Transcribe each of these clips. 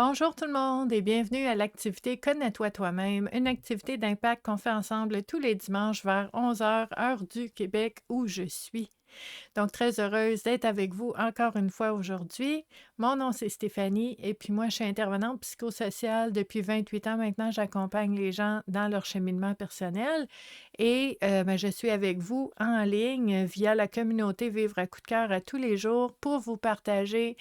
Bonjour tout le monde et bienvenue à l'activité Connais-toi toi-même, une activité d'impact qu'on fait ensemble tous les dimanches vers 11 heures, heure du Québec où je suis. Donc, très heureuse d'être avec vous encore une fois aujourd'hui. Mon nom, c'est Stéphanie et puis moi, je suis intervenante psychosociale depuis 28 ans maintenant. J'accompagne les gens dans leur cheminement personnel et je suis avec vous en ligne via la communauté Vivre à coup de cœur à tous les jours pour vous partager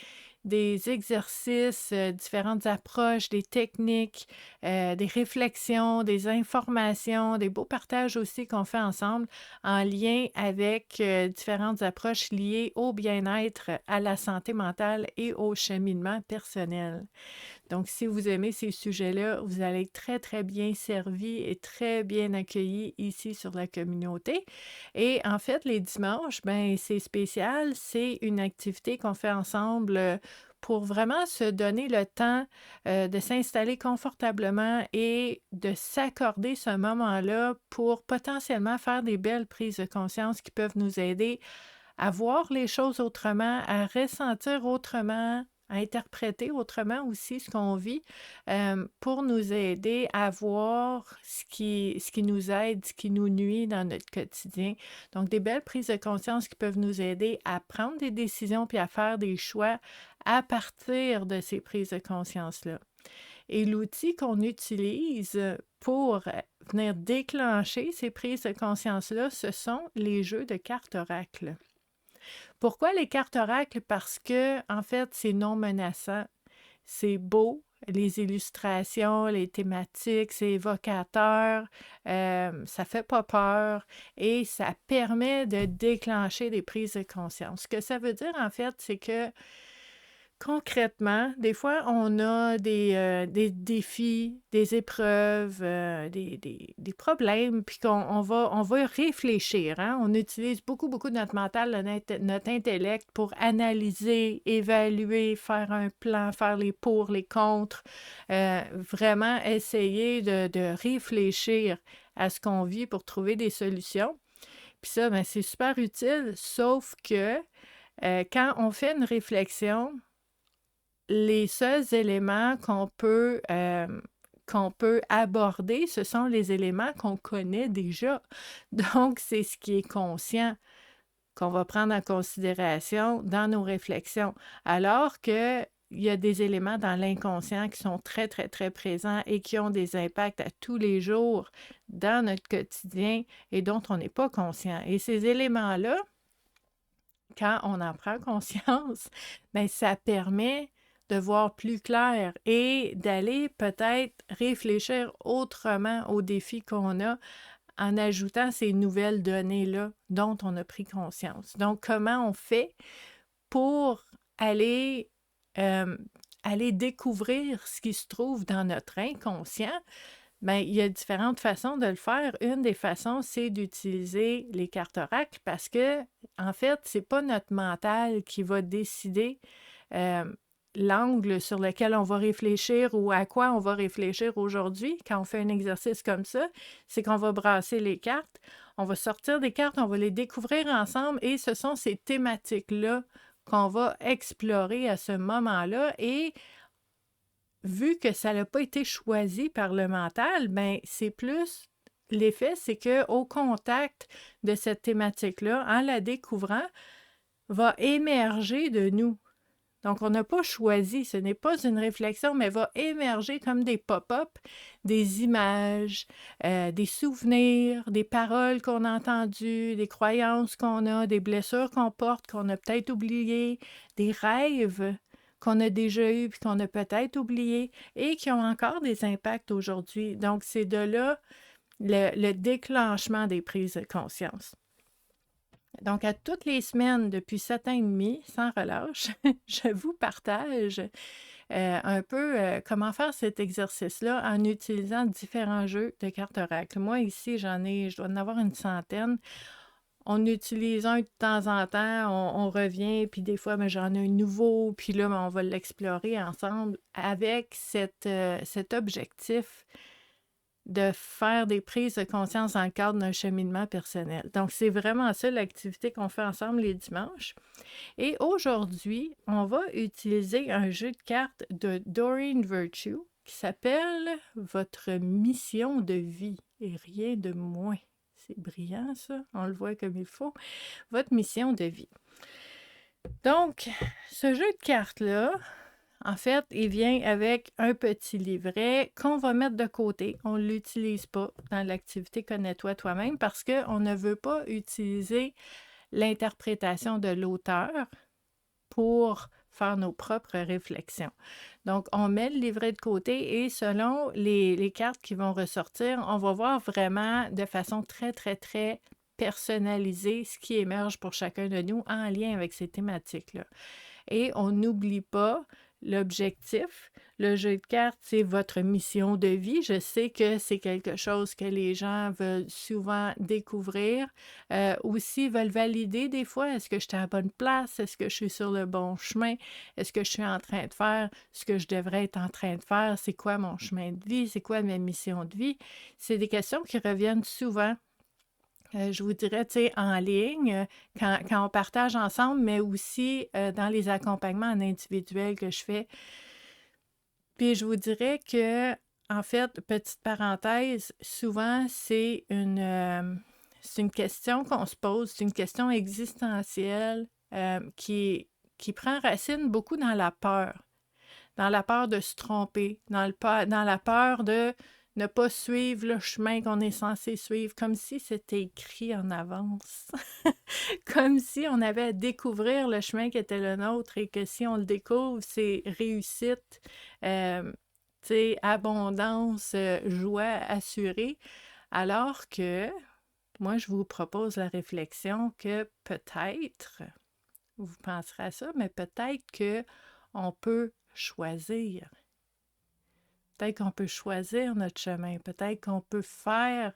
des exercices, différentes approches, des techniques, des réflexions, des informations, des beaux partages aussi qu'on fait ensemble en lien avec différentes approches liées au bien-être, à la santé mentale et au cheminement personnel. Donc, si vous aimez ces sujets-là, vous allez être très, très bien servi et très bien accueillis ici sur la communauté. Et en fait, les dimanches, ben, c'est spécial. C'est une activité qu'on fait ensemble pour vraiment se donner le temps de s'installer confortablement et de s'accorder ce moment-là pour potentiellement faire des belles prises de conscience qui peuvent nous aider à voir les choses autrement, à ressentir autrement, à interpréter autrement aussi ce qu'on vit, pour nous aider à voir ce qui nous aide, ce qui nous nuit dans notre quotidien. Donc, des belles prises de conscience qui peuvent nous aider à prendre des décisions puis à faire des choix à partir de ces prises de conscience-là. Et l'outil qu'on utilise pour venir déclencher ces prises de conscience-là, ce sont les jeux de cartes oracles. Pourquoi les cartes oracles? Parce que, en fait, c'est non menaçant. C'est beau, les illustrations, les thématiques, c'est évocateur, ça fait pas peur et ça permet de déclencher des prises de conscience. Ce que ça veut dire, en fait, c'est que concrètement, des fois, on a des défis, des épreuves, des problèmes, puis qu'on va réfléchir, hein. On utilise beaucoup, beaucoup de notre mental, notre intellect pour analyser, évaluer, faire un plan, faire les pour, les contre, vraiment essayer de réfléchir à ce qu'on vit pour trouver des solutions. Puis ça, ben, c'est super utile, sauf que quand on fait une réflexion, les seuls éléments qu'on peut aborder, ce sont les éléments qu'on connaît déjà. Donc, c'est ce qui est conscient qu'on va prendre en considération dans nos réflexions. Alors que il y a des éléments dans l'inconscient qui sont très, très, très présents et qui ont des impacts à tous les jours dans notre quotidien et dont on n'est pas conscient. Et ces éléments-là, quand on en prend conscience, bien, ça permet de voir plus clair et d'aller peut-être réfléchir autrement aux défis qu'on a en ajoutant ces nouvelles données-là dont on a pris conscience. Donc, comment on fait pour aller, euh, aller découvrir ce qui se trouve dans notre inconscient? Bien, il y a différentes façons de le faire. Une des façons, c'est d'utiliser les cartes oracles parce que, en fait, c'est pas notre mental qui va décider euh, l'angle sur lequel on va réfléchir ou à quoi on va réfléchir aujourd'hui quand on fait un exercice comme ça. C'est qu'on va brasser les cartes, on va sortir des cartes, on va les découvrir ensemble et ce sont ces thématiques-là qu'on va explorer à ce moment-là et vu que ça n'a pas été choisi par le mental, ben c'est plus l'effet, c'est qu'au contact de cette thématique-là, en la découvrant, va émerger de nous. Donc, on n'a pas choisi, ce n'est pas une réflexion, mais va émerger comme des pop-up, des images, des souvenirs, des paroles qu'on a entendues, des croyances qu'on a, des blessures qu'on porte, qu'on a peut-être oubliées, des rêves qu'on a déjà eus puis qu'on a peut-être oubliés et qui ont encore des impacts aujourd'hui. Donc, c'est de là le déclenchement des prises de conscience. Donc, à toutes les semaines, depuis 7 ans et demi, sans relâche, je vous partage un peu comment faire cet exercice-là en utilisant différents jeux de cartes oracles. Moi, ici, je dois en avoir une centaine. On utilise un de temps en temps, on revient, puis des fois, ben, j'en ai un nouveau, puis là, ben, on va l'explorer ensemble avec cet objectif de faire des prises de conscience dans le cadre d'un cheminement personnel. Donc, c'est vraiment ça l'activité qu'on fait ensemble les dimanches. Et aujourd'hui, on va utiliser un jeu de cartes de Doreen Virtue qui s'appelle Votre mission de vie et rien de moins. C'est brillant ça, on le voit comme il faut. Votre mission de vie. Donc, ce jeu de cartes-là, en fait, il vient avec un petit livret qu'on va mettre de côté. On ne l'utilise pas dans l'activité Connais-toi toi-même parce qu'on ne veut pas utiliser l'interprétation de l'auteur pour faire nos propres réflexions. Donc, on met le livret de côté et selon les cartes qui vont ressortir, on va voir vraiment de façon très, très, très personnalisée ce qui émerge pour chacun de nous en lien avec ces thématiques-là. Et on n'oublie pas l'objectif. Le jeu de cartes, c'est votre mission de vie. Je sais que c'est quelque chose que les gens veulent souvent découvrir. Aussi, veulent valider des fois. Est-ce que je suis à la bonne place? Est-ce que je suis sur le bon chemin? Est-ce que je suis en train de faire ce que je devrais être en train de faire? C'est quoi mon chemin de vie? C'est quoi ma mission de vie? C'est des questions qui reviennent souvent. Je vous dirais, tu sais, en ligne, quand on partage ensemble, mais aussi dans les accompagnements en individuel que je fais. Puis je vous dirais que, en fait, petite parenthèse, souvent, c'est une question qu'on se pose, c'est une question existentielle qui prend racine beaucoup dans la peur. Dans la peur de se tromper, dans la peur de ne pas suivre le chemin qu'on est censé suivre, comme si c'était écrit en avance. Comme si on avait à découvrir le chemin qui était le nôtre et que si on le découvre, c'est réussite, tu sais, abondance, joie assurée. Alors que moi, je vous propose la réflexion que peut-être, vous penserez à ça, mais peut-être qu'on peut choisir. Peut-être qu'on peut choisir notre chemin. Peut-être qu'on peut faire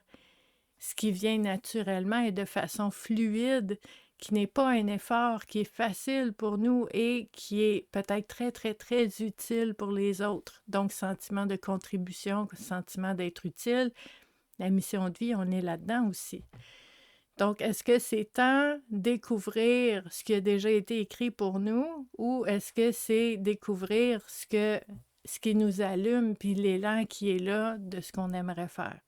ce qui vient naturellement et de façon fluide, qui n'est pas un effort, qui est facile pour nous et qui est peut-être très, très, très utile pour les autres. Donc, sentiment de contribution, sentiment d'être utile. La mission de vie, on est là-dedans aussi. Donc, est-ce que c'est tant découvrir ce qui a déjà été écrit pour nous ou est-ce que c'est découvrir ce qui nous allume puis l'élan qui est là de ce qu'on aimerait faire?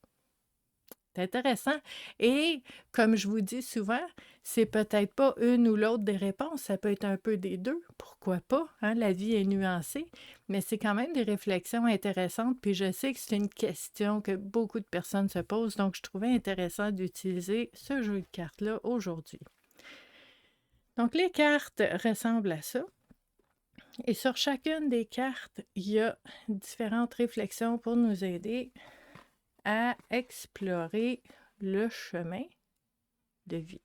C'est intéressant. Et comme je vous dis souvent, c'est peut-être pas une ou l'autre des réponses, ça peut être un peu des deux. Pourquoi pas? Hein? La vie est nuancée, mais c'est quand même des réflexions intéressantes. Puis je sais que c'est une question que beaucoup de personnes se posent, donc je trouvais intéressant d'utiliser ce jeu de cartes-là aujourd'hui. Donc les cartes ressemblent à ça. Et sur chacune des cartes, il y a différentes réflexions pour nous aider à explorer le chemin de vie.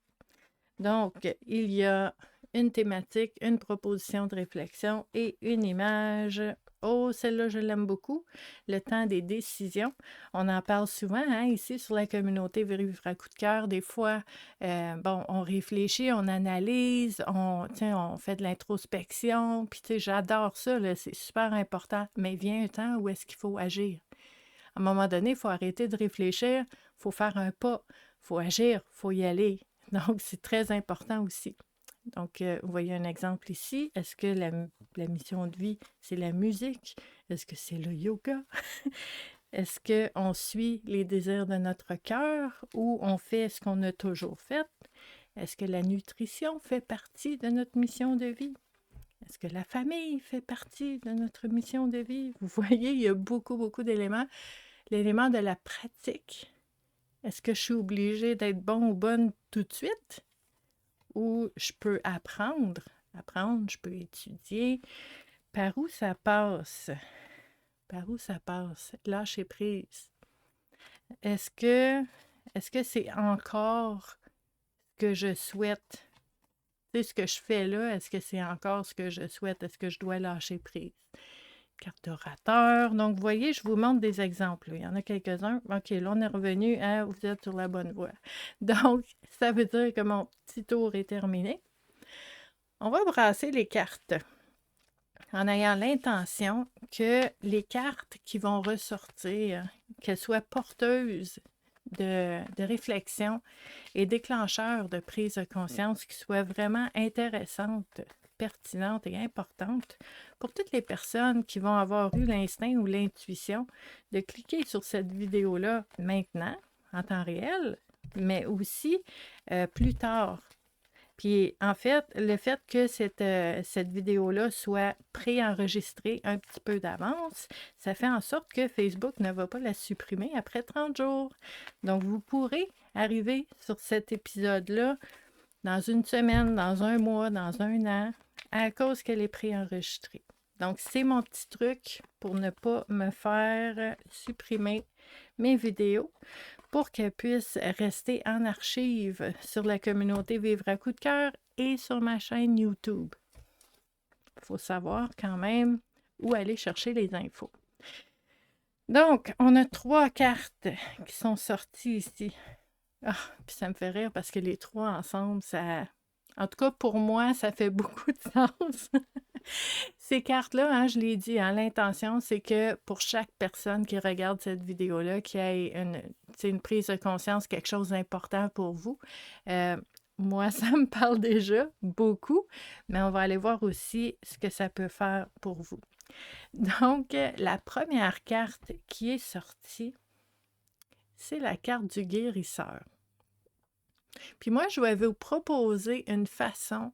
Donc, il y a une thématique, une proposition de réflexion et une image. Oh, celle-là, je l'aime beaucoup. Le temps des décisions. On en parle souvent hein, ici sur la communauté Vivre à coup de cœur. Des fois, on réfléchit, on analyse, on fait de l'introspection. Puis, j'adore ça, là, c'est super important. Mais vient un temps où est-ce qu'il faut agir. À un moment donné, il faut arrêter de réfléchir, il faut faire un pas, il faut agir, il faut y aller. Donc, c'est très important aussi. Donc, vous voyez un exemple ici. Est-ce que la mission de vie, c'est la musique? Est-ce que c'est le yoga? Est-ce qu'on suit les désirs de notre cœur ou on fait ce qu'on a toujours fait? Est-ce que la nutrition fait partie de notre mission de vie? Est-ce que la famille fait partie de notre mission de vie? Vous voyez, il y a beaucoup, beaucoup d'éléments. L'élément de la pratique. Est-ce que je suis obligée d'être bon ou bonne tout de suite? Ou je peux apprendre? Je peux étudier. Par où ça passe? Par où ça passe? Lâcher prise. Est-ce que c'est encore ce que je souhaite? Tu sais, ce que je fais là, est-ce que c'est encore ce que je souhaite? Est-ce que je dois lâcher prise? Carte d'orateur. Donc, vous voyez, je vous montre des exemples. Il y en a quelques-uns. OK, là, on est revenu à vous êtes sur la bonne voie. Donc, ça veut dire que mon petit tour est terminé. On va brasser les cartes en ayant l'intention que les cartes qui vont ressortir, qu'elle soit porteuse de réflexion et déclencheur de prise de conscience qui soit vraiment intéressante, pertinente et importante pour toutes les personnes qui vont avoir eu l'instinct ou l'intuition de cliquer sur cette vidéo-là maintenant, en temps réel, mais aussi plus tard. Puis, en fait, le fait que cette vidéo-là soit préenregistrée un petit peu d'avance, ça fait en sorte que Facebook ne va pas la supprimer après 30 jours. Donc, vous pourrez arriver sur cet épisode-là dans une semaine, dans un mois, dans un an, à cause qu'elle est préenregistrée. Donc, c'est mon petit truc pour ne pas me faire supprimer mes vidéos pour qu'elles puissent rester en archive sur la communauté Vivre à coup de cœur et sur ma chaîne YouTube. Il faut savoir quand même où aller chercher les infos. Donc, on a 3 cartes qui sont sorties ici. Ah, puis ça me fait rire parce que les 3 ensemble, ça... En tout cas, pour moi, ça fait beaucoup de sens. Ces cartes-là, hein, je l'ai dit, hein, l'intention, c'est que pour chaque personne qui regarde cette vidéo-là, qui ait une prise de conscience, quelque chose d'important pour vous. Moi, ça me parle déjà beaucoup, mais on va aller voir aussi ce que ça peut faire pour vous. Donc, la première carte qui est sortie, c'est la carte du guérisseur. Puis moi, je vais vous proposer une façon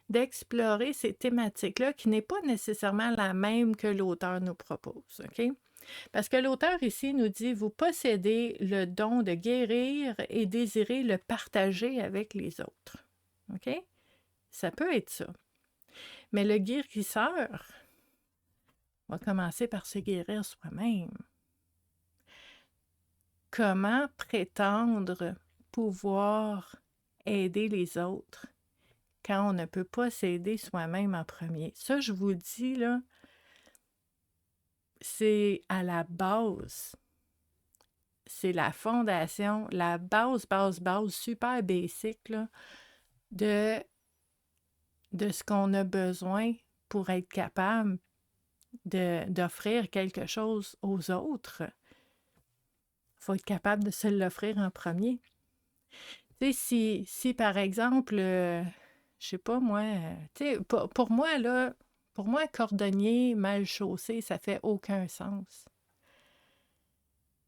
d'explorer ces thématiques-là qui n'est pas nécessairement la même que l'auteur nous propose, OK? Parce que l'auteur ici nous dit « Vous possédez le don de guérir et désirez le partager avec les autres. » OK? Ça peut être ça. Mais le guérisseur va commencer par se guérir soi-même. Comment prétendre pouvoir aider les autres quand on ne peut pas s'aider soi-même en premier? Ça, je vous dis, là, c'est à la base. C'est la fondation, la base, super basique, là, de ce qu'on a besoin pour être capable d'offrir quelque chose aux autres. Il faut être capable de se l'offrir en premier. Tu sais, si par exemple, je sais pas moi, tu sais, pour moi, là, pour moi, cordonnier mal chaussé, ça fait aucun sens.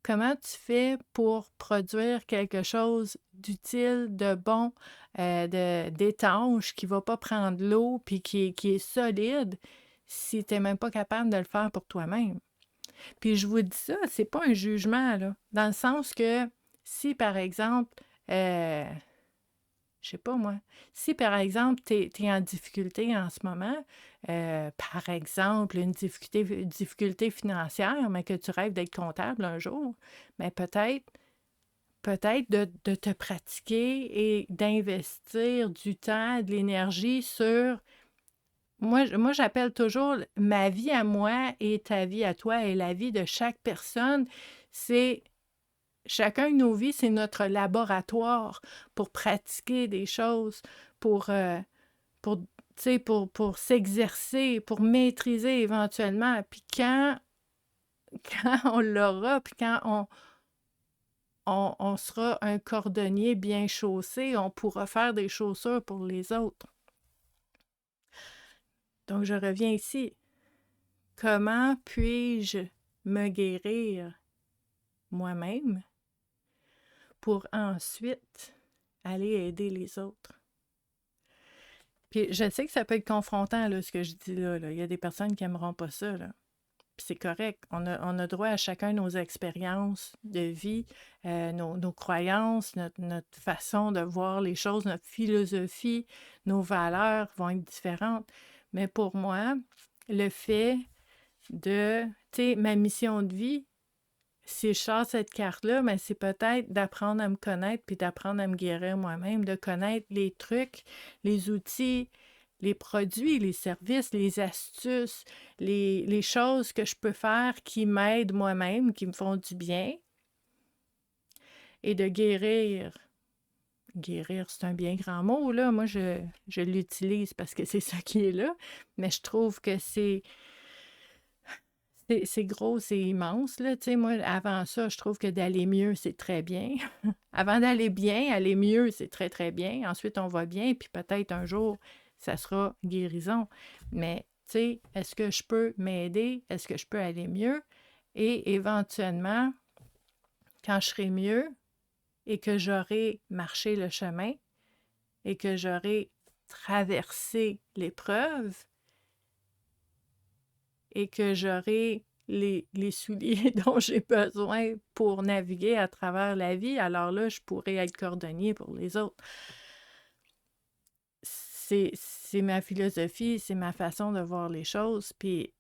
Comment tu fais pour produire quelque chose d'utile, de bon, d'étanche, qui ne va pas prendre l'eau, puis qui est solide, si tu n'es même pas capable de le faire pour toi-même? Puis je vous dis ça, c'est pas un jugement, là, dans le sens que si, par exemple, je sais pas moi, si par exemple, tu es en difficulté en ce moment, par exemple, une difficulté financière, mais que tu rêves d'être comptable un jour, mais peut-être de te pratiquer et d'investir du temps, de l'énergie sur... Moi, j'appelle toujours ma vie à moi et ta vie à toi et la vie de chaque personne. C'est chacun de nos vies, c'est notre laboratoire pour pratiquer des choses, pour s'exercer, pour maîtriser éventuellement. Puis quand on l'aura, puis quand on sera un cordonnier bien chaussé, on pourra faire des chaussures pour les autres. Donc, je reviens ici. Comment puis-je me guérir moi-même pour ensuite aller aider les autres? Puis je sais que ça peut être confrontant, là, ce que je dis là. Il y a des personnes qui n'aimeront pas ça, là. Puis c'est correct. On a droit à chacun nos expériences de vie, nos croyances, notre façon de voir les choses, notre philosophie, nos valeurs vont être différentes. Mais pour moi, le fait de, tu sais, ma mission de vie, si je sors cette carte-là, mais c'est peut-être d'apprendre à me connaître puis d'apprendre à me guérir moi-même, de connaître les trucs, les outils, les produits, les services, les astuces, les choses que je peux faire qui m'aident moi-même, qui me font du bien, et de guérir. Guérir, c'est un bien grand mot, là. Moi, je l'utilise parce que c'est ça qui est là, mais je trouve que c'est c'est gros, c'est immense, là. Tu sais, moi, avant ça, je trouve que d'aller mieux, c'est très bien. Avant d'aller bien, aller mieux, c'est très, très bien. Ensuite, on va bien, puis peut-être un jour, ça sera guérison. Mais, tu sais, est-ce que je peux m'aider? Est-ce que je peux aller mieux? Et éventuellement, quand je serai mieux et que j'aurai marché le chemin et que j'aurai traversé l'épreuve, et que j'aurai les souliers dont j'ai besoin pour naviguer à travers la vie, alors là, je pourrais être cordonnier pour les autres. C'est ma philosophie, c'est ma façon de voir les choses, puis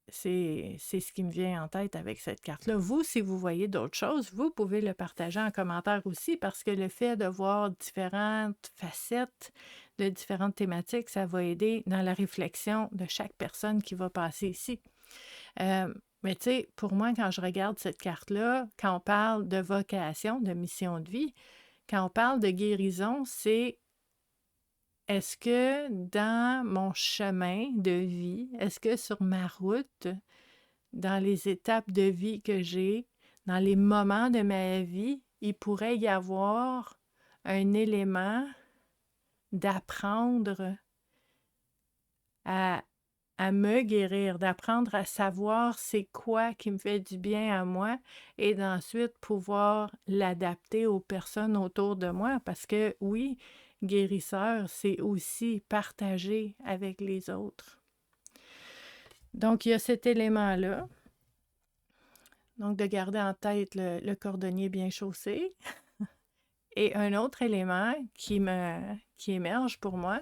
c'est ce qui me vient en tête avec cette carte-là. Vous, si vous voyez d'autres choses, vous pouvez le partager en commentaire aussi, parce que le fait de voir différentes facettes de différentes thématiques, ça va aider dans la réflexion de chaque personne qui va passer ici. Mais tu sais, pour moi, quand je regarde cette carte-là, quand on parle de vocation, de mission de vie, quand on parle de guérison, c'est est-ce que dans mon chemin de vie, est-ce que sur ma route, dans les étapes de vie que j'ai, dans les moments de ma vie, il pourrait y avoir un élément d'apprendre à me guérir, d'apprendre à savoir c'est quoi qui me fait du bien à moi et d'ensuite pouvoir l'adapter aux personnes autour de moi parce que oui, guérisseur, c'est aussi partager avec les autres. Donc, il y a cet élément-là. Donc, de garder en tête le cordonnier bien chaussé. Et un autre élément qui émerge pour moi,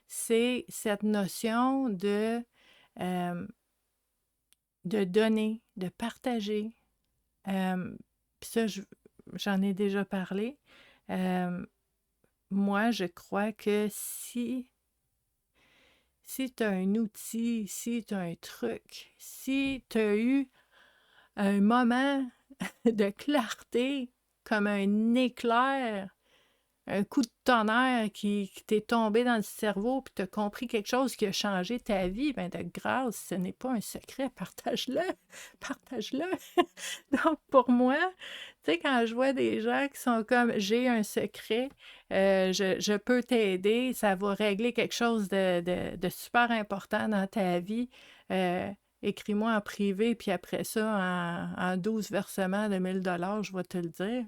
c'est cette notion euh, de donner, de partager. Puis ça, j'en ai déjà parlé. Moi, je crois que si tu as un outil, si tu as un truc, si tu as eu un moment de clarté comme un éclair, un coup de tonnerre qui t'est tombé dans le cerveau puis tu as compris quelque chose qui a changé ta vie, bien de grâce, ce n'est pas un secret, partage-le, partage-le. Donc pour moi, tu sais, quand je vois des gens qui sont comme j'ai un secret, je peux t'aider, ça va régler quelque chose de super important dans ta vie. euh, Écris-moi en privé, puis après ça, en 12 versements de 1000 $, je vais te le dire.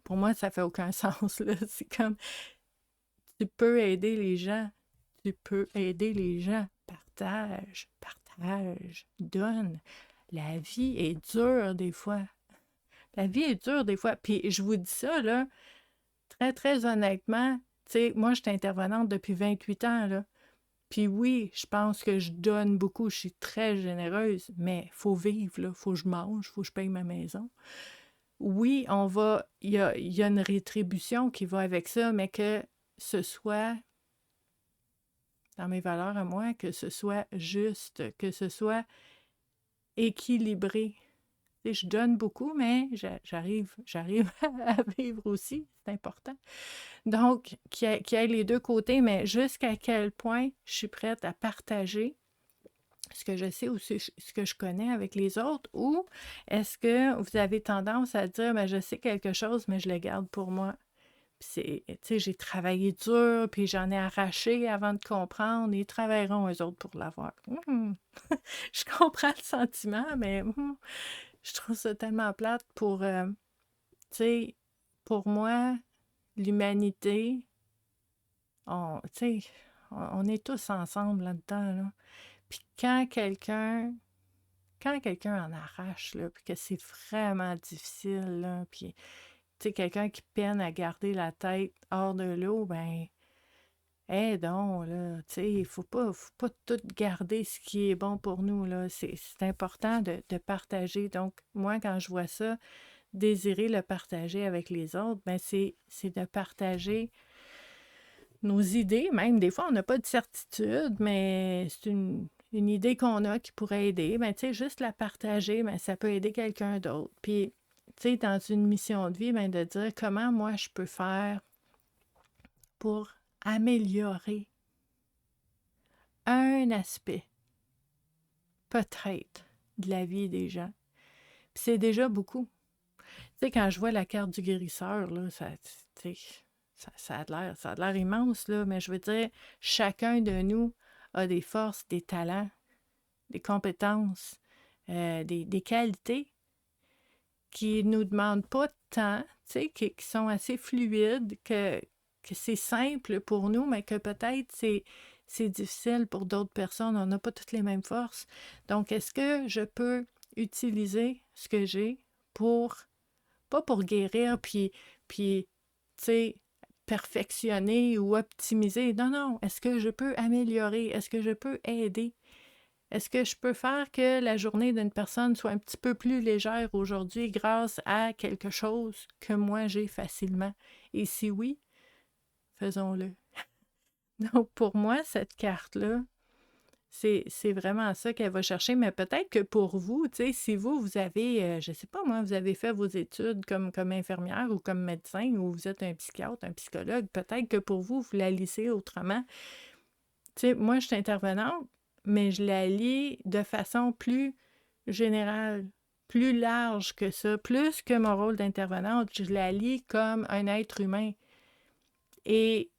Pour moi, ça fait aucun sens, là. C'est comme, tu peux aider les gens. Tu peux aider les gens. Partage, partage, donne. La vie est dure des fois. La vie est dure des fois. Puis je vous dis ça, là, très, très honnêtement. Tu sais, moi, je suis intervenante depuis 28 ans, là. Puis oui, je pense que je donne beaucoup, je suis très généreuse, mais il faut vivre, là. Il faut que je mange, il faut que je paye ma maison. Oui, il y a une rétribution qui va avec ça, mais que ce soit dans mes valeurs à moi, que ce soit juste, que ce soit équilibré. Tu sais, je donne beaucoup, mais j'arrive à vivre aussi, c'est important. Donc, qu'il y ait les deux côtés, mais jusqu'à quel point je suis prête à partager ce que je sais ou ce que je connais avec les autres, ou est-ce que vous avez tendance à dire, ben, je sais quelque chose, mais je le garde pour moi. Puis tu sais, j'ai travaillé dur, puis j'en ai arraché avant de comprendre. Ils travailleront, eux autres, pour l'avoir. Je comprends le sentiment, mais je trouve ça tellement plate pour, tu sais, pour moi, l'humanité, tu sais, on est tous ensemble là-dedans, là. Puis quand quelqu'un en arrache, là, puis que c'est vraiment difficile, là, puis, tu sais, quelqu'un qui peine à garder la tête hors de l'eau, ben, donc, là, tu sais, faut pas tout garder ce qui est bon pour nous, là. C'est important de partager. Donc, moi, quand je vois ça, désirer le partager avec les autres, ben, c'est de partager nos idées. Même, des fois, on n'a pas de certitude, mais c'est une idée qu'on a qui pourrait aider. Ben, tu sais, juste la partager, ben, ça peut aider quelqu'un d'autre. Puis, tu sais, dans une mission de vie, ben, de dire comment moi je peux faire pour améliorer un aspect, peut-être, de la vie des gens. Puis c'est déjà beaucoup. Tu sais, quand je vois la carte du guérisseur, là, tu sais, ça a l'air immense, là, mais je veux dire, chacun de nous a des forces, des talents, des compétences, des qualités qui nous demandent pas de temps, tu sais, qui sont assez fluides, que c'est simple pour nous, mais que peut-être c'est difficile pour d'autres personnes. On n'a pas toutes les mêmes forces. Donc, est-ce que je peux utiliser ce que j'ai pour, pas pour guérir, puis tu sais, perfectionner ou optimiser. Non, non. Est-ce que je peux améliorer? Est-ce que je peux aider? Est-ce que je peux faire que la journée d'une personne soit un petit peu plus légère aujourd'hui grâce à quelque chose que moi j'ai facilement? Et si oui, faisons-le. Donc, pour moi, cette carte-là, c'est vraiment ça qu'elle va chercher, mais peut-être que pour vous, tu sais, si vous avez, je sais pas moi, vous avez fait vos études comme infirmière ou comme médecin ou vous êtes un psychiatre, un psychologue, peut-être que pour vous, vous la lissez autrement. Tu sais, moi, je suis intervenante, mais je la lis de façon plus générale, plus large que ça, plus que mon rôle d'intervenante. Je la lis comme un être humain. Et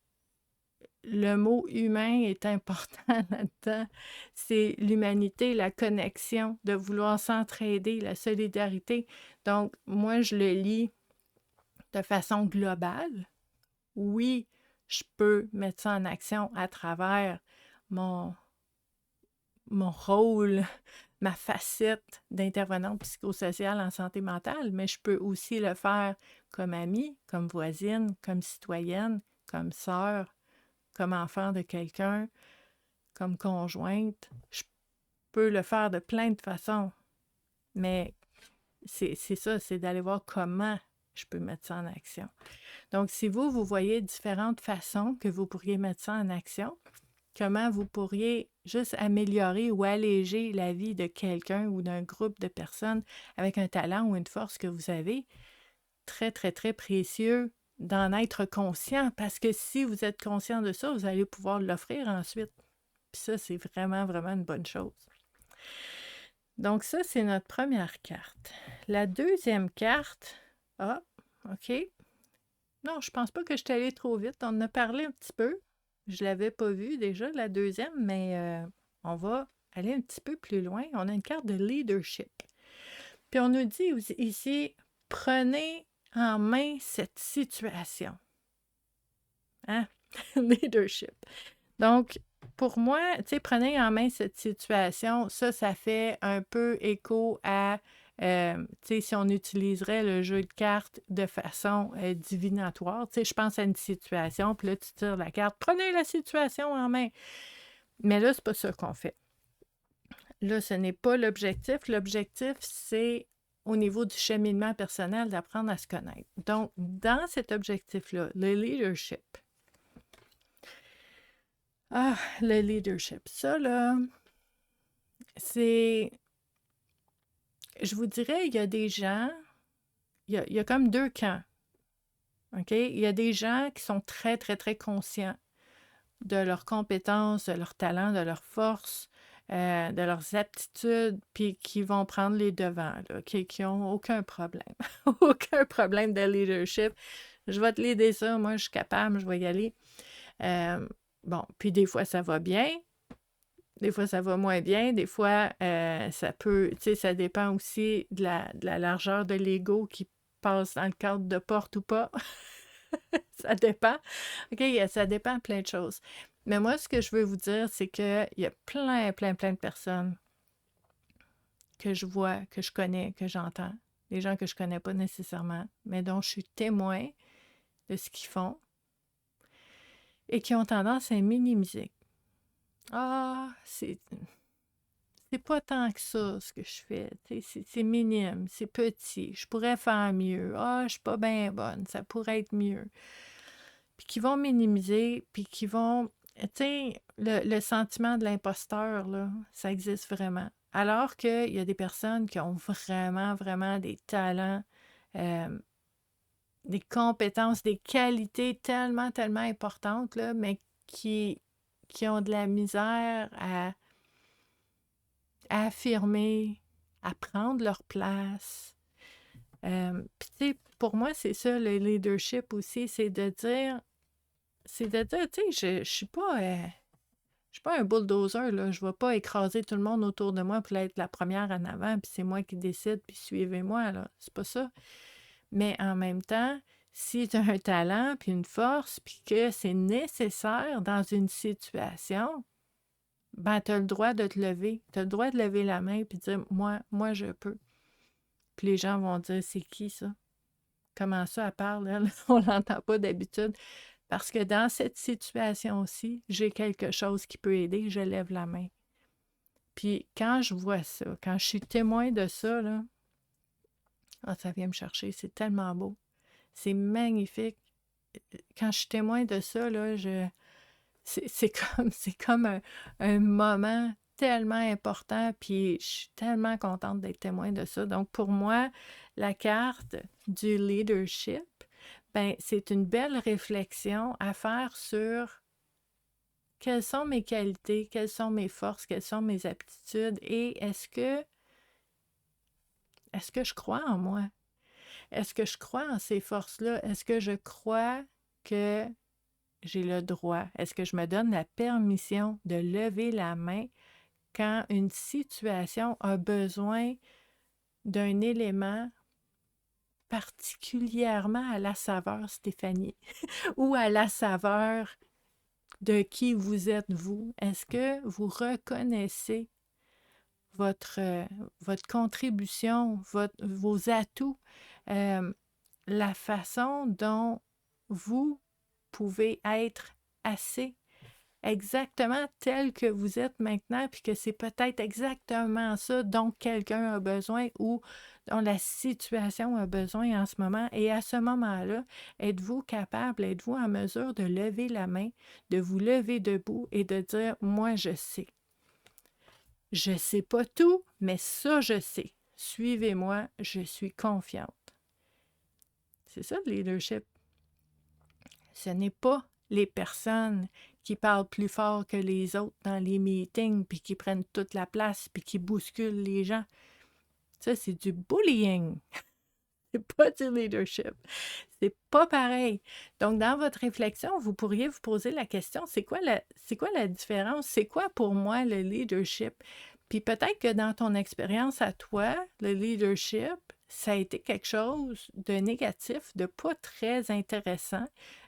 le mot humain est important là-dedans. C'est l'humanité, la connexion, de vouloir s'entraider, la solidarité. Donc, moi, je le lis de façon globale. Oui, je peux mettre ça en action à travers mon, mon rôle, ma facette d'intervenante psychosociale en santé mentale, mais je peux aussi le faire comme amie, comme voisine, comme citoyenne, comme sœur, comme enfant de quelqu'un, comme conjointe. Je peux le faire de plein de façons, mais c'est ça, c'est d'aller voir comment je peux mettre ça en action. Donc, si vous voyez différentes façons que vous pourriez mettre ça en action, comment vous pourriez juste améliorer ou alléger la vie de quelqu'un ou d'un groupe de personnes avec un talent ou une force que vous avez, très, très, très précieux d'en être conscient, parce que si vous êtes conscient de ça, vous allez pouvoir l'offrir ensuite. Puis ça, c'est vraiment, vraiment une bonne chose. Donc ça, c'est notre première carte. La deuxième carte, ah, OK. Non, je pense pas que je suis allée trop vite. On en a parlé un petit peu. Je l'avais pas vue déjà, la deuxième, mais on va aller un petit peu plus loin. On a une carte de leadership. Puis on nous dit ici, prenez en main cette situation. Hein? Leadership. Donc, pour moi, tu sais, prenez en main cette situation, ça fait un peu écho à, tu sais, si on utiliserait le jeu de cartes de façon divinatoire, tu sais, je pense à une situation, puis là, tu tires la carte, prenez la situation en main. Mais là, c'est pas ça qu'on fait. Là, ce n'est pas l'objectif. L'objectif, c'est au niveau du cheminement personnel, d'apprendre à se connaître. Donc, dans cet objectif-là, le leadership, le leadership. Ça, là, c'est... Je vous dirais, il y a des gens... Il y a comme deux camps. OK? Il y a des gens qui sont très, très, très conscients de leurs compétences, de leurs talents, de leurs forces, de leurs aptitudes, puis qui vont prendre les devants, là, qui n'ont aucun problème. Aucun problème de leadership. Je vais te l'aider ça, moi, je suis capable, je vais y aller. Bon, puis des fois, ça va bien. Des fois, ça va moins bien. Des fois, ça peut... Tu sais, ça dépend aussi de la largeur de l'ego qui passe dans le cadre de porte ou pas. Ça dépend. OK, ça dépend de plein de choses. Mais moi, ce que je veux vous dire, c'est qu'il y a plein, plein, plein de personnes que je vois, que je connais, que j'entends. Des gens que je connais pas nécessairement, mais dont je suis témoin de ce qu'ils font et qui ont tendance à minimiser. Ah, c'est pas tant que ça, ce que je fais. C'est minime, c'est petit. Je pourrais faire mieux. Ah, je suis pas bien bonne. Ça pourrait être mieux. Puis qui vont minimiser, puis qui vont... Tu sais, le sentiment de l'imposteur, là, ça existe vraiment. Alors qu'il y a des personnes qui ont vraiment, vraiment des talents, des compétences, des qualités tellement, tellement importantes, là, mais qui ont de la misère à affirmer, à prendre leur place. Puis tu sais, pour moi, c'est ça le leadership aussi, tu sais, je suis pas un bulldozer, là. Je vais pas écraser tout le monde autour de moi pour être la première en avant, puis c'est moi qui décide, puis suivez-moi, là. C'est pas ça. Mais en même temps, si tu as un talent, puis une force, puis que c'est nécessaire dans une situation, ben, tu as le droit de te lever. Tu as le droit de lever la main, puis de dire, moi, je peux. Puis les gens vont dire, c'est qui ça? Comment ça, elle parle, elle? On l'entend pas d'habitude. Parce que dans cette situation-ci, j'ai quelque chose qui peut aider, je lève la main. Puis quand je vois ça, quand je suis témoin de ça, là, ça vient me chercher, c'est tellement beau. C'est magnifique. Quand je suis témoin de ça, là, c'est comme un moment tellement important, puis je suis tellement contente d'être témoin de ça. Donc pour moi, la carte du leadership, ben, c'est une belle réflexion à faire sur quelles sont mes qualités, quelles sont mes forces, quelles sont mes aptitudes et est-ce que je crois en moi? Est-ce que je crois en ces forces-là? Est-ce que je crois que j'ai le droit? Est-ce que je me donne la permission de lever la main quand une situation a besoin d'un élément particulièrement à la saveur Stéphanie ou à la saveur de qui vous êtes vous? Est-ce que vous reconnaissez votre, votre contribution, vos atouts, euh, la façon dont vous pouvez être assez exactement tel que vous êtes maintenant, puis que c'est peut-être exactement ça dont quelqu'un a besoin ou dont la situation a besoin en ce moment. Et à ce moment-là, êtes-vous capable, êtes-vous en mesure de lever la main, de vous lever debout et de dire, moi, je sais. Je sais pas tout, mais ça, je sais. Suivez-moi, je suis confiante. C'est ça le leadership. Ce n'est pas les personnes qui parlent plus fort que les autres dans les meetings, puis qui prennent toute la place, puis qui bousculent les gens. Ça, c'est du bullying. C'est pas du leadership. C'est pas pareil. Donc, dans votre réflexion, vous pourriez vous poser la question, c'est quoi la différence? C'est quoi pour moi le leadership? Puis peut-être que dans ton expérience à toi, le leadership, ça a été quelque chose de négatif, de pas très intéressant,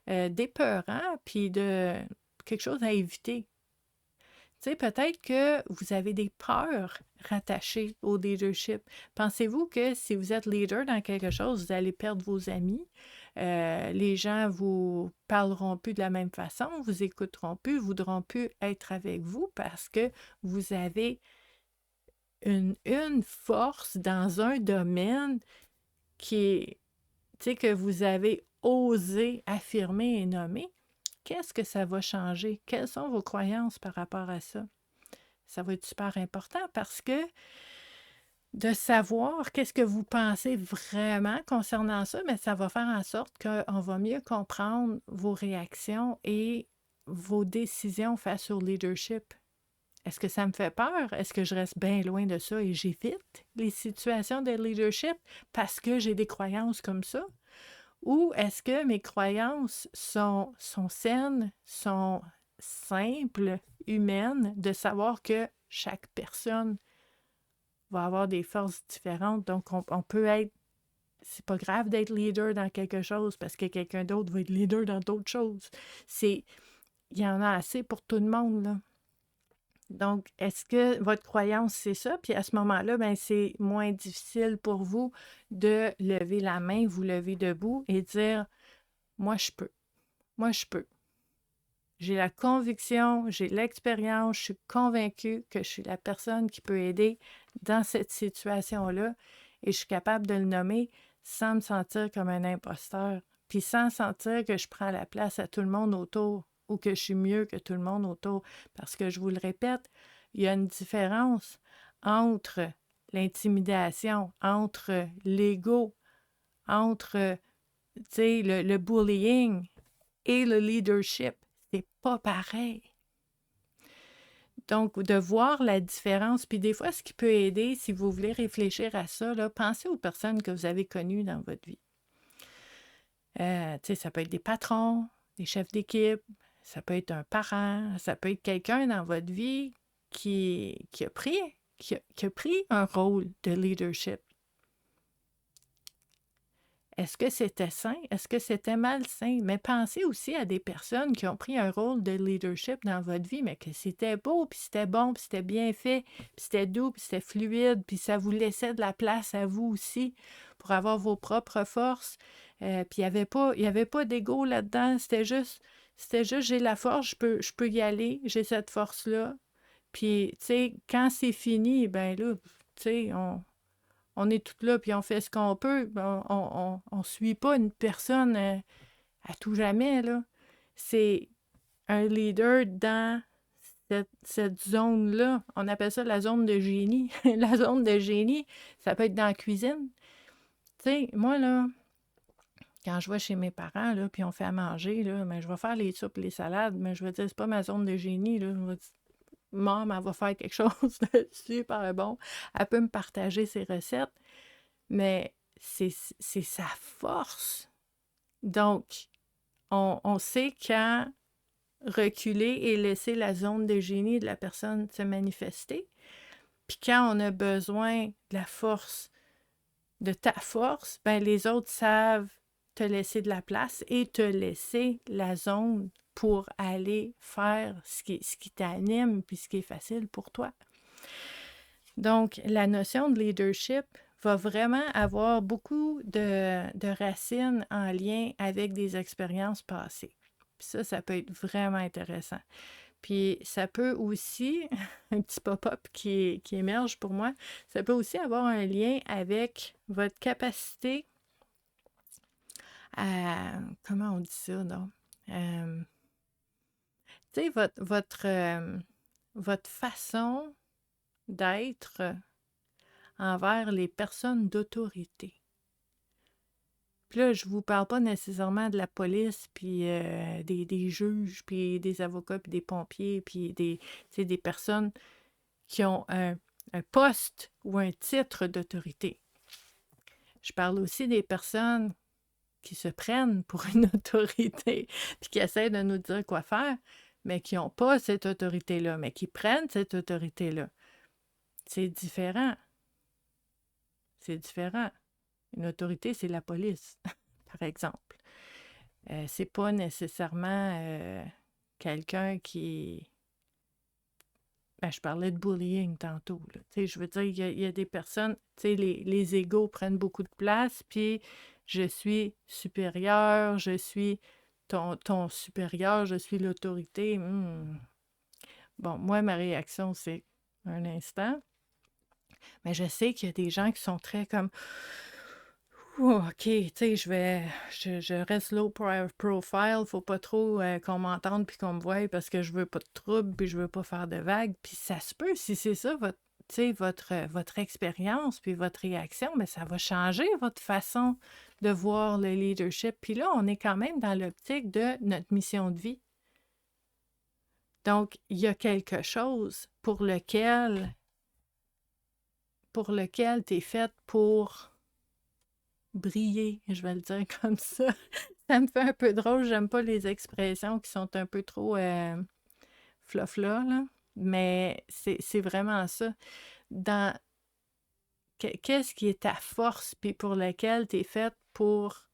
d'épeurant, puis de quelque chose à éviter. Tu sais, peut-être que vous avez des peurs rattachées au leadership. Pensez-vous que si vous êtes leader dans quelque chose, vous allez perdre vos amis? Les gens vous parleront plus de la même façon, vous écouteront plus, voudront plus être avec vous parce que vous avez une force dans un domaine qui est, tu sais, que vous avez osé affirmer et nommer. Qu'est-ce que ça va changer? Quelles sont vos croyances par rapport à ça? Ça va être super important parce que de savoir qu'est-ce que vous pensez vraiment concernant ça, mais ça va faire en sorte qu'on va mieux comprendre vos réactions et vos décisions face au leadership. Est-ce que ça me fait peur? Est-ce que je reste bien loin de ça et j'évite les situations de leadership parce que j'ai des croyances comme ça? Ou est-ce que mes croyances sont saines, sont simples, humaines, de savoir que chaque personne va avoir des forces différentes. Donc, on peut être... C'est pas grave d'être leader dans quelque chose parce que quelqu'un d'autre va être leader dans d'autres choses. Il y en a assez pour tout le monde, là. Donc, est-ce que votre croyance, c'est ça? Puis à ce moment-là, ben, c'est moins difficile pour vous de lever la main, vous lever debout et dire, moi, je peux. Moi, je peux. J'ai la conviction, j'ai l'expérience, je suis convaincue que je suis la personne qui peut aider dans cette situation-là et je suis capable de le nommer sans me sentir comme un imposteur, puis sans sentir que je prends la place à tout le monde autour ou que je suis mieux que tout le monde autour. Parce que je vous le répète, il y a une différence entre l'intimidation, entre l'ego, entre, tu sais, le bullying et le leadership. C'est pas pareil. Donc, de voir la différence. Puis des fois, ce qui peut aider, si vous voulez réfléchir à ça, là, pensez aux personnes que vous avez connues dans votre vie. Tu sais, ça peut être des patrons, des chefs d'équipe, ça peut être un parent, ça peut être quelqu'un dans votre vie qui a pris un rôle de leadership. Est-ce que c'était sain? Est-ce que c'était malsain? Mais pensez aussi à des personnes qui ont pris un rôle de leadership dans votre vie, mais que c'était beau, puis c'était bon, puis c'était bien fait, puis c'était doux, puis c'était fluide, puis ça vous laissait de la place à vous aussi pour avoir vos propres forces. Puis il y avait pas d'ego là-dedans. C'était juste, j'ai la force, je peux y aller, j'ai cette force-là. Puis, tu sais, quand c'est fini, ben là, tu sais, on est toutes là, puis on fait ce qu'on peut. On suit pas une personne à tout jamais, là. C'est un leader dans cette zone-là. On appelle ça la zone de génie. La zone de génie, ça peut être dans la cuisine. Tu sais, moi, là, quand je vais chez mes parents, là, puis on fait à manger, là, mais je vais faire les soupes, les salades, mais je vais dire, c'est pas ma zone de génie, là. Je vais dire, maman, elle va faire quelque chose de super bon. Elle peut me partager ses recettes. Mais c'est sa force. Donc, on sait quand reculer et laisser la zone de génie de la personne se manifester. Puis quand on a besoin de la force, de ta force, ben les autres savent te laisser de la place et te laisser la zone pour aller faire ce qui t'anime puis ce qui est facile pour toi. Donc, la notion de leadership va vraiment avoir beaucoup de racines en lien avec des expériences passées. Puis ça peut être vraiment intéressant. Puis ça peut aussi, un petit pop-up qui émerge pour moi, ça peut aussi avoir un lien avec votre capacité à, comment on dit ça, non? Tu sais, votre façon d'être envers les personnes d'autorité. Puis là, je vous parle pas nécessairement de la police, puis des juges, puis des avocats, puis des pompiers, puis des personnes qui ont un poste ou un titre d'autorité. Je parle aussi des personnes qui se prennent pour une autorité, puis qui essaient de nous dire quoi faire, mais qui n'ont pas cette autorité-là, mais qui prennent cette autorité-là. C'est différent. C'est différent. Une autorité, c'est la police, par exemple. C'est pas nécessairement quelqu'un qui... Ben, je parlais de bullying tantôt. Là. Je veux dire, il y a des personnes, les égos prennent beaucoup de place, puis je suis supérieur, je suis ton supérieur, je suis l'autorité. Bon, moi, ma réaction, c'est un instant. Mais je sais qu'il y a des gens qui sont très comme... OK, tu sais, je reste low profile, faut pas trop qu'on m'entende puis qu'on me voie parce que je veux pas de trouble puis je veux pas faire de vagues. Puis ça se peut, si c'est ça, votre expérience puis votre réaction, mais ça va changer votre façon de voir le leadership. Puis là, on est quand même dans l'optique de notre mission de vie. Donc, il y a quelque chose pour lequel tu es faite pour briller, je vais le dire comme ça. Ça me fait un peu drôle, j'aime pas les expressions qui sont un peu trop fluff-là, là. Mais c'est vraiment ça. Dans qu'est-ce qui est ta force, puis pour laquelle tu es faite pour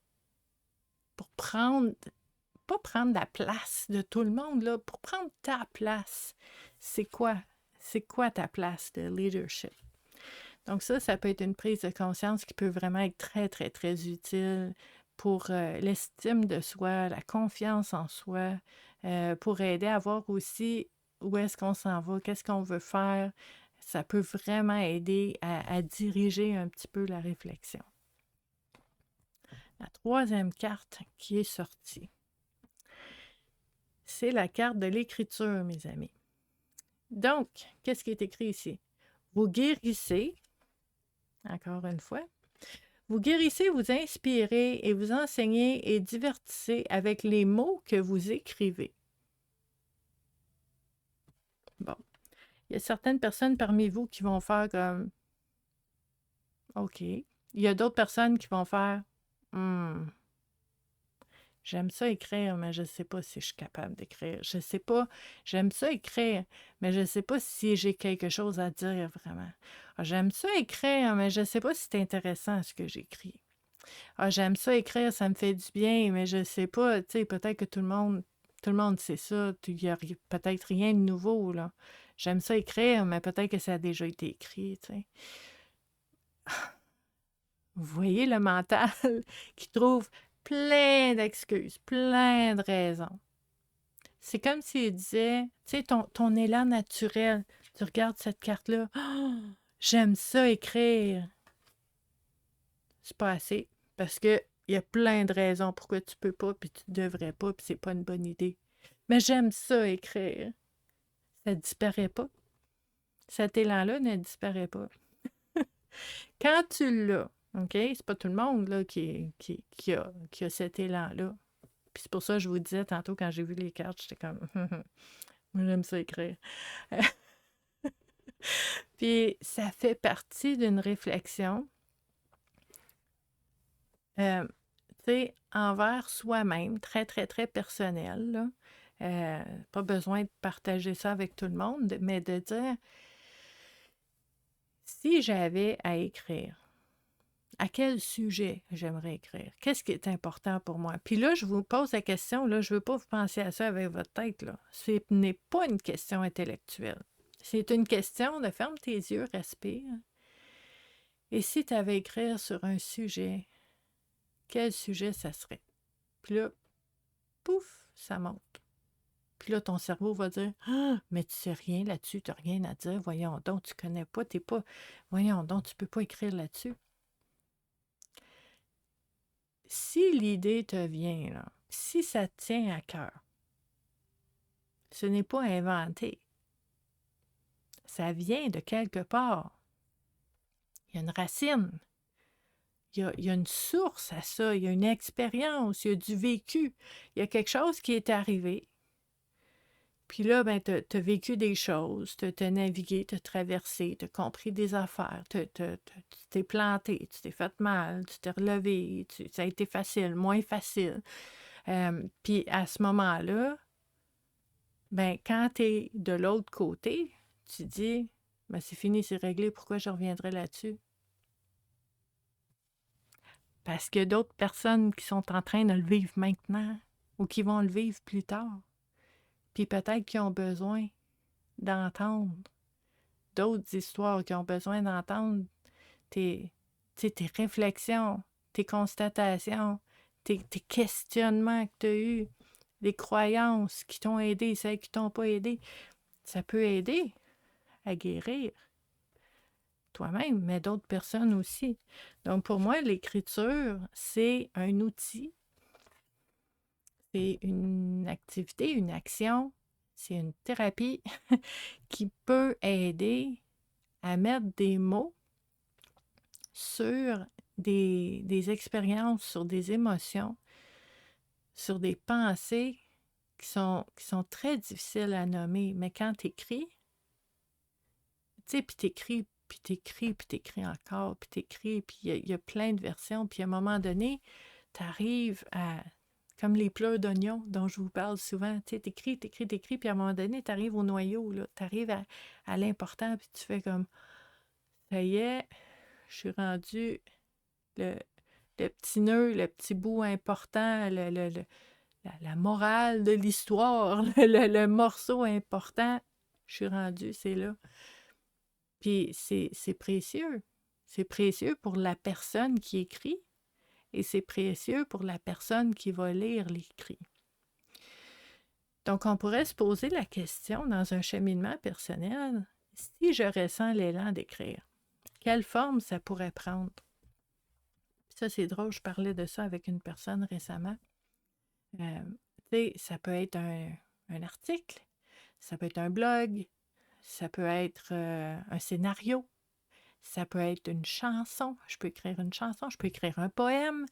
prendre, pas prendre la place de tout le monde, là, pour prendre ta place. C'est quoi? C'est quoi ta place de leadership? Donc ça peut être une prise de conscience qui peut vraiment être très, très, très utile pour l'estime de soi, la confiance en soi, pour aider à voir aussi où est-ce qu'on s'en va, qu'est-ce qu'on veut faire. Ça peut vraiment aider à diriger un petit peu la réflexion. La troisième carte qui est sortie, c'est la carte de l'écriture, mes amis. Donc, qu'est-ce qui est écrit ici? Vous guérissez, encore une fois, vous guérissez, vous inspirez et vous enseignez et divertissez avec les mots que vous écrivez. Bon. Il y a certaines personnes parmi vous qui vont faire comme OK. Il y a d'autres personnes qui vont faire Hmm, j'aime ça écrire, mais je ne sais pas si je suis capable d'écrire. Je ne sais pas. J'aime ça écrire, mais je ne sais pas si j'ai quelque chose à dire vraiment. Ah, j'aime ça écrire, mais je ne sais pas si c'est intéressant ce que j'écris. Ah, j'aime ça écrire, ça me fait du bien, mais je ne sais pas, tu sais, peut-être que tout le monde sait ça. Il n'y a peut-être rien de nouveau, là. J'aime ça écrire, mais peut-être que ça a déjà été écrit, tu sais. Vous voyez le mental qui trouve plein d'excuses, plein de raisons. C'est comme s'il disait, tu sais, ton élan naturel. Tu regardes cette carte-là. Ah, j'aime ça écrire. C'est pas assez. Parce que il y a plein de raisons pourquoi tu peux pas, puis tu devrais pas, puis c'est pas une bonne idée. Mais j'aime ça écrire. Ça disparaît pas. Cet élan-là ne disparaît pas. Quand tu l'as, OK? C'est pas tout le monde là, qui a cet élan-là. Puis c'est pour ça que je vous disais tantôt quand j'ai vu les cartes, j'étais comme moi j'aime ça écrire. Puis ça fait partie d'une réflexion, tu sais, envers soi-même, très, très, très personnelle, là. Pas besoin de partager ça avec tout le monde, mais de dire, si j'avais à écrire, à quel sujet j'aimerais écrire? Qu'est-ce qui est important pour moi? Puis là, je vous pose la question, là, je ne veux pas vous penser à ça avec votre tête, là. Ce n'est pas une question intellectuelle. C'est une question de ferme tes yeux, respire. Et si tu avais à écrire sur un sujet, quel sujet ça serait? Puis là, pouf, ça monte. Puis là, ton cerveau va dire ah, mais tu sais rien là-dessus, tu n'as rien à dire. Voyons donc, tu connais pas, t'es pas. Voyons donc, tu peux pas écrire là-dessus. Si l'idée te vient, là, si ça te tient à cœur, ce n'est pas inventé. Ça vient de quelque part. Il y a une racine. Il y a une source à ça. Il y a une expérience. Il y a du vécu. Il y a quelque chose qui est arrivé. Puis là, ben, tu as vécu des choses, tu as navigué, tu as traversé, tu as compris des affaires, tu t'es planté, tu t'es fait mal, tu t'es relevé, ça a été facile, moins facile. Puis à ce moment-là, ben, quand tu es de l'autre côté, tu dis, ben, c'est fini, c'est réglé, pourquoi je reviendrai là-dessus? Parce que d'autres personnes qui sont en train de le vivre maintenant ou qui vont le vivre plus tard, puis peut-être qui ont besoin d'entendre d'autres histoires, qui ont besoin d'entendre tes, tes réflexions, tes constatations, tes questionnements que tu as eus, les croyances qui t'ont aidé, celles qui t'ont pas aidé. Ça peut aider à guérir toi-même, mais d'autres personnes aussi. Donc pour moi, l'écriture, c'est un outil, c'est une activité, une action, c'est une thérapie qui peut aider à mettre des mots sur des expériences, sur des émotions, sur des pensées qui sont très difficiles à nommer. Mais quand tu écris, tu sais, puis t'écris, puis t'écris, puis t'écris encore, puis t'écris, puis il y a plein de versions, puis à un moment donné, tu arrives à, comme les pleurs d'oignon dont je vous parle souvent, tu sais, t'écris, t'écris, t'écris, puis à un moment donné, tu arrives au noyau, là, tu arrives à l'important, puis tu fais comme, ça y est, je suis rendu le, le petit nœud, le petit bout important, la morale de l'histoire, le morceau important, je suis rendu, c'est là. Puis c'est précieux. C'est précieux pour la personne qui écrit et c'est précieux pour la personne qui va lire l'écrit. Donc, on pourrait se poser la question dans un cheminement personnel, si je ressens l'élan d'écrire, quelle forme ça pourrait prendre? Ça, c'est drôle, je parlais de ça avec une personne récemment. Euh, tu sais, ça peut être un article, ça peut être un blog, ça peut être un scénario, ça peut être une chanson. Je peux écrire une chanson, je peux écrire un poème,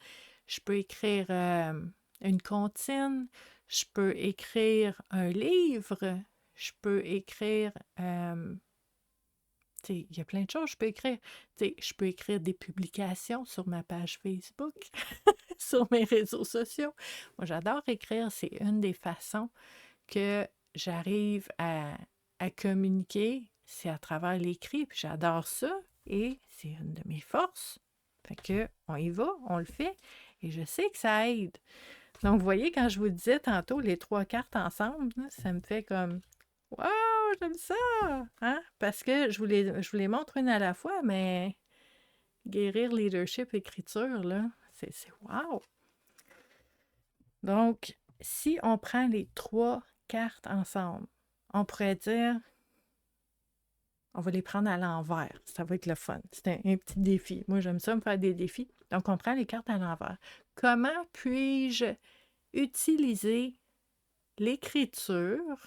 je peux écrire une comptine, je peux écrire un livre, je peux écrire sais, il y a plein de choses que je peux écrire. Tu sais, je peux écrire des publications sur ma page Facebook, sur mes réseaux sociaux. Moi, j'adore écrire. C'est une des façons que j'arrive à communiquer. C'est à travers l'écrit. Puis j'adore ça. Et c'est une de mes forces. Fait que on y va, on le fait. Et je sais que ça aide. Donc, vous voyez, quand je vous disais tantôt les 3 cartes ensemble, là, ça me fait comme wow, j'aime ça! Hein? Parce que je vous les montre une à la fois, mais guérir, leadership, écriture, là, c'est wow! Donc, si on prend les 3 cartes ensemble, on pourrait dire, on va les prendre à l'envers. Ça va être le fun. C'est un petit défi. Moi, j'aime ça me faire des défis. Donc, on prend les cartes à l'envers. Comment puis-je utiliser l'écriture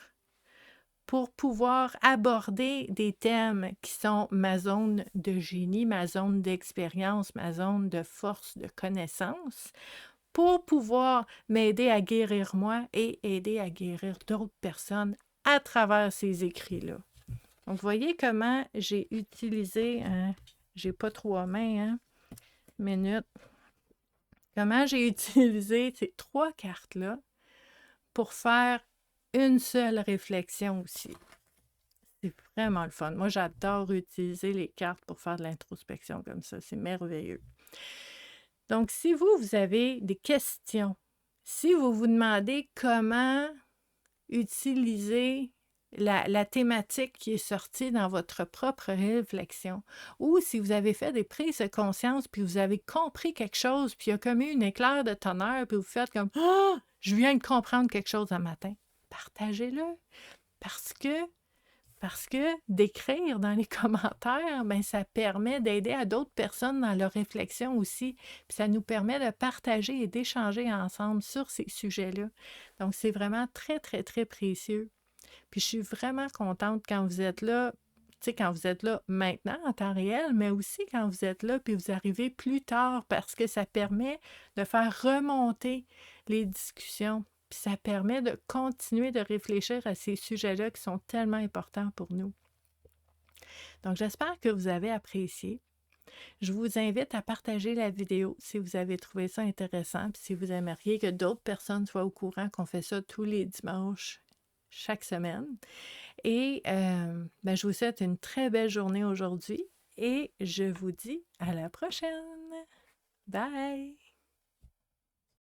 pour pouvoir aborder des thèmes qui sont ma zone de génie, ma zone d'expérience, ma zone de force, de connaissance, pour pouvoir m'aider à guérir moi et aider à guérir d'autres personnes à travers ces écrits-là. Donc, vous voyez comment j'ai utilisé, j'ai pas 3 mains, minute, comment j'ai utilisé ces 3 cartes-là pour faire une seule réflexion aussi. C'est vraiment le fun. Moi, j'adore utiliser les cartes pour faire de l'introspection comme ça. C'est merveilleux. Donc, si vous avez des questions, si vous vous demandez comment utiliser la thématique qui est sortie dans votre propre réflexion, ou si vous avez fait des prises de conscience, puis vous avez compris quelque chose, puis il y a comme eu une éclair de tonnerre, puis vous faites comme « Ah! Je viens de comprendre quelque chose un matin. » Partagez-le. Parce que d'écrire dans les commentaires, ben, ça permet d'aider à d'autres personnes dans leur réflexion aussi. Puis ça nous permet de partager et d'échanger ensemble sur ces sujets-là. Donc, c'est vraiment très, très, très précieux. Puis je suis vraiment contente quand vous êtes là, tu sais, quand vous êtes là maintenant en temps réel, mais aussi quand vous êtes là puis vous arrivez plus tard parce que ça permet de faire remonter les discussions. Puis ça permet de continuer de réfléchir à ces sujets-là qui sont tellement importants pour nous. Donc, j'espère que vous avez apprécié. Je vous invite à partager la vidéo si vous avez trouvé ça intéressant, puis si vous aimeriez que d'autres personnes soient au courant qu'on fait ça tous les dimanches, chaque semaine. Et ben, je vous souhaite une très belle journée aujourd'hui et je vous dis à la prochaine. Bye!